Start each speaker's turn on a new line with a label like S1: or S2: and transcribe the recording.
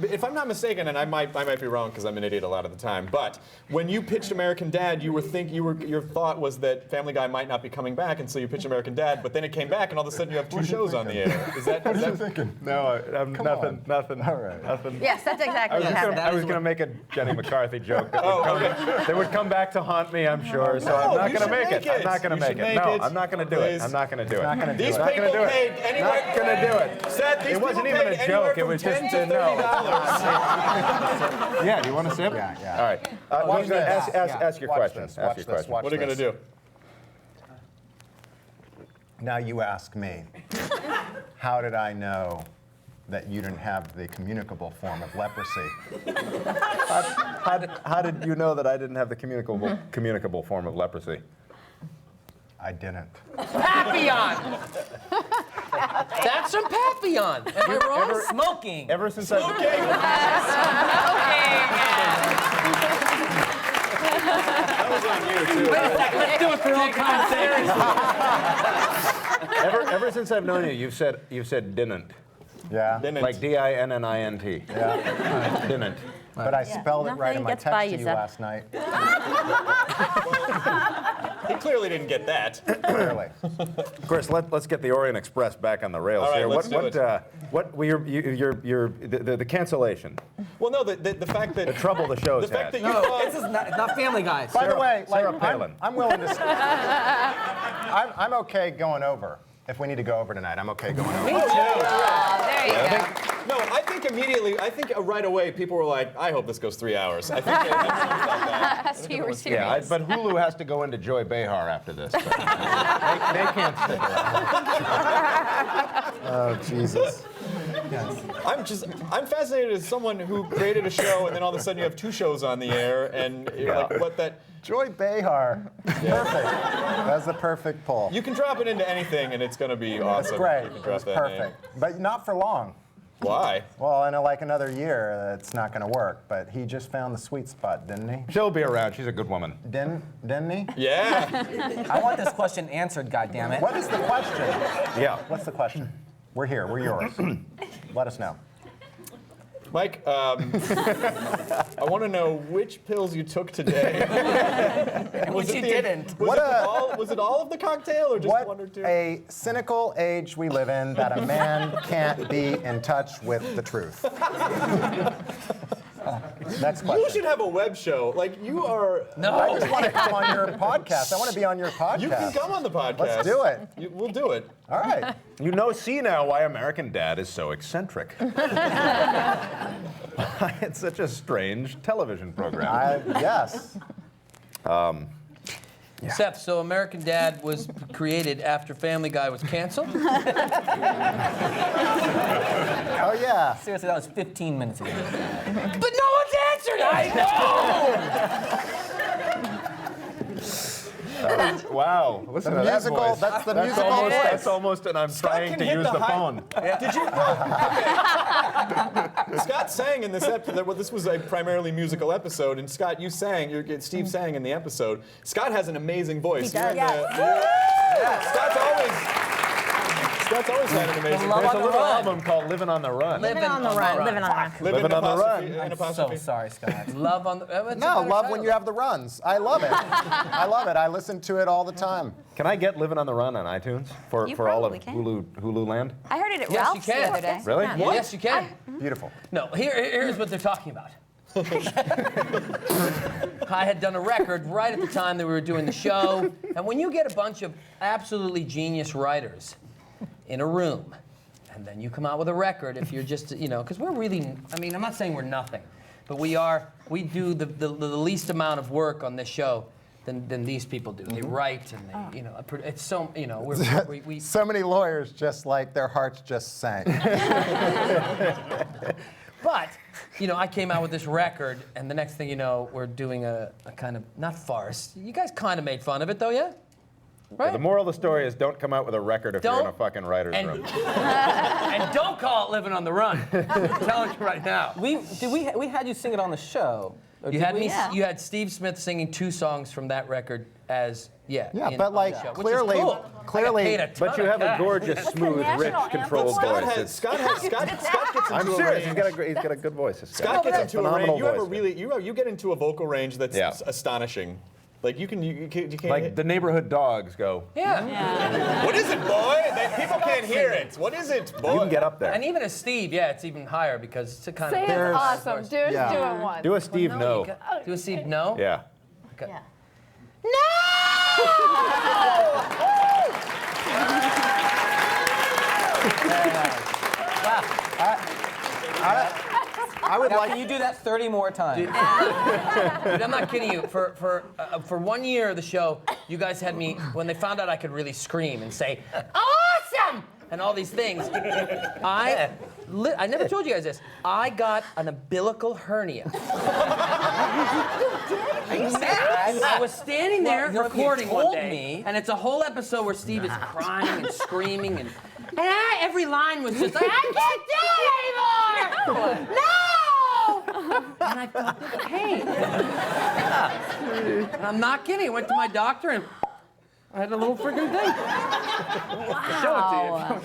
S1: if I'm not mistaken, and I might be wrong because I'm an idiot a lot of the time, but when you pitched American Dad, your thought was that Family Guy might not be coming back, and so you pitched American Dad, but then it came back, and all of a sudden you have 2 shows on the air. Is that?
S2: What are you thinking?
S3: No, nothing.
S2: All right.
S3: Nothing.
S4: Yes, that's exactly what happened.
S3: I was going to make a Jenny McCarthy joke that would come back to haunt me, I'm sure. So I'm not going to make it. I'm not going to make it. No, I'm not going to do it. I'm not going to do it.
S1: These people paid anywhere.
S3: Not going to do it.
S1: Seth, these
S3: it wasn't
S1: people
S3: even
S1: paid
S3: a joke. It
S1: from
S3: was
S1: $10
S3: just
S1: to $30.
S3: Yeah. Do you want to sip?
S2: Yeah.
S3: All right. Ask your question. Ask your question.
S1: What are you going to do?
S2: Now you ask me. How did I know that you didn't have the communicable form of leprosy?
S3: How did you know that I didn't have the communicable form of leprosy?
S2: I didn't.
S5: Papillon! That's from Papillon. Am I wrong? Smoking.
S3: Ever since
S1: That was on you, too.
S5: Wait a second, let's do it for all context.
S3: Ever since I've known you, you've said didn't.
S2: Yeah.
S1: Didn't.
S3: Like D-I-N-N-I-N-T.
S2: Yeah.
S3: Didn't.
S2: But I spelled it right in my
S4: Nothing gets by
S2: text to
S4: you,
S2: you
S4: Seth.
S2: last night.
S1: He clearly didn't get that.
S2: Clearly.
S3: Chris, let's get the Orient Express back on the rails
S1: All right,
S3: here.
S1: let's do it.
S3: What were the cancellation?
S1: Well, no, the fact that
S3: The trouble the show's
S1: the fact
S3: had.
S1: that you
S5: No,
S1: thought
S5: this is not Family Guy.
S2: By the way,
S3: Sarah Palin.
S2: I'm willing to. I'm okay going over. If we need to go over tonight, I'm okay going over.
S4: There you go.
S1: no, I think immediately, right away, people were like, I hope this goes 3 hours. I think everyone felt that.
S4: So you were serious.
S3: Yeah, but Hulu has to go into Joy Behar after this. But they can't stick around.
S2: Oh, Jesus.
S1: I'm fascinated as someone who created a show and then all of a sudden you have 2 shows on the air and you're like, what that.
S2: Joy Behar. Perfect. That's the perfect pull.
S1: You can drop it into anything and it's going to be awesome.
S2: That's great.
S1: You can
S2: It
S1: drop
S2: was
S1: that
S2: perfect.
S1: name.
S2: But not for long.
S1: Why?
S2: Well, in like another year, it's not going to work. But he just found the sweet spot, didn't he?
S3: She'll be around. She's a good woman.
S2: Didn't he?
S1: Yeah.
S5: I want this question answered, goddammit.
S2: What is the question?
S3: Yeah.
S2: What's the question? We're here. We're yours. Let us know.
S1: Mike, I want to know which pills you took today.
S5: Which you didn't.
S1: Was it all of the cocktail or just
S2: What
S1: 1 or 2?
S2: a cynical age we live in that a man can't be in touch with the truth. Next question.
S1: You should have a web show. Like, you are...
S2: I just want to come on your podcast. I want to be on your podcast.
S1: You can come on the podcast.
S2: Let's do it.
S1: We'll do it.
S2: All right.
S3: You see now why American Dad is so eccentric. It's such a strange television program.
S2: Yes.
S5: Seth, so American Dad was created after Family Guy was canceled?
S2: Oh, yeah.
S5: Seriously, that was 15 minutes ago. But no one's answered! I know!
S3: Wow. Listen to that
S2: Musical,
S3: voice.
S2: that's the musical voice.
S3: That's almost an I'm trying
S1: can
S3: to
S1: hit
S3: use
S1: the
S3: the
S1: high-
S3: phone.
S1: Did you? Okay. Scott sang in this episode. Well, this was a primarily musical episode, and Scott, Steve sang in the episode. Scott has an amazing voice.
S4: He does.
S1: Scott's always had an amazing
S5: Love
S1: voice.
S3: There's a
S5: on the
S3: little
S5: Run.
S3: album called Livin' on the Run.
S4: Living on the run. Living on the run.
S3: Living on the Run.
S1: An
S5: So
S1: apostrophe.
S5: sorry, Scott. Love on the...
S2: No, love when you have the runs. I love it. I love it. I listen to it all the time.
S3: Can I get Livin' on the Run on iTunes
S4: You
S3: for all of
S4: probably can.
S3: Hulu land?
S4: I heard it at
S5: Yes, you
S4: Ralph's the
S5: can.
S4: other day.
S3: Really?
S4: Yeah.
S3: What?
S5: Yes, you can.
S2: Beautiful.
S5: No, here's what they're talking about. I had done a record right at the time that we were doing the show, and when you get a bunch of absolutely genius writers in a room, and then you come out with a record, if you're just, because we're really, I'm not saying we're nothing, but we do the least amount of work on this show than these people do. They write and they, it's so, we
S2: So many lawyers just like their hearts just sank.
S5: But, I came out with this record, and the next thing you know, we're doing a kind of, not farce. You guys kind of made fun of it, though, yeah? Right?
S3: The moral of the story is don't come out with a record if you're in a
S5: Don't.
S3: fucking writer's room.
S5: And don't call it Living on the Run. I'm telling you right now.
S6: We had you sing it on the show.
S5: You had me.
S4: Yeah.
S5: You had Steve Smith singing 2 songs from that record as
S2: Yeah,
S5: in-
S2: but
S5: on
S2: like
S5: the show, which
S2: clearly,
S5: is cool.
S2: clearly.
S5: I got paid a ton
S3: But you
S5: of
S3: have a
S5: cash.
S3: gorgeous, smooth, rich,
S4: national
S3: controlled
S1: Scott
S3: voice.
S1: Scott gets
S3: I'm
S1: into a
S3: serious.
S1: range.
S3: He's got a good voice. this guy.
S1: Scott gets into a
S3: Phenomenal
S1: range. You have a
S3: voice.
S1: really you get into a vocal range that's
S3: Yeah.
S1: astonishing. Like you can't
S3: Like
S1: hit.
S3: the neighborhood dogs go.
S5: Yeah.
S1: What is it, boy? People can't hear it. What is it, boy?
S3: You can get up there.
S5: And even as Steve, yeah, it's even higher because it's a kind
S6: Say
S5: of.
S6: it's awesome. Do it
S2: Yeah.
S6: one.
S3: Do a Steve no.
S5: Do a Steve no?
S3: Yeah.
S5: Okay.
S2: I would
S7: Now,
S2: like.
S7: can you do that 30 more times?
S5: Dude, I'm not kidding you. For 1 year of the show, you guys had me when they found out I could really scream and say awesome and all these things. I never told you guys this. I got an umbilical hernia.
S7: Are you serious?
S5: I was standing there
S7: Well, you
S5: recording one
S7: told
S5: day,
S7: me.
S5: and it's a whole episode where Steve is crying and screaming, and every line was just like, I can't do it anymore! No! And I felt the pain. And I'm not kidding. I went to my doctor, and I had a little freaking thing.
S4: Wow.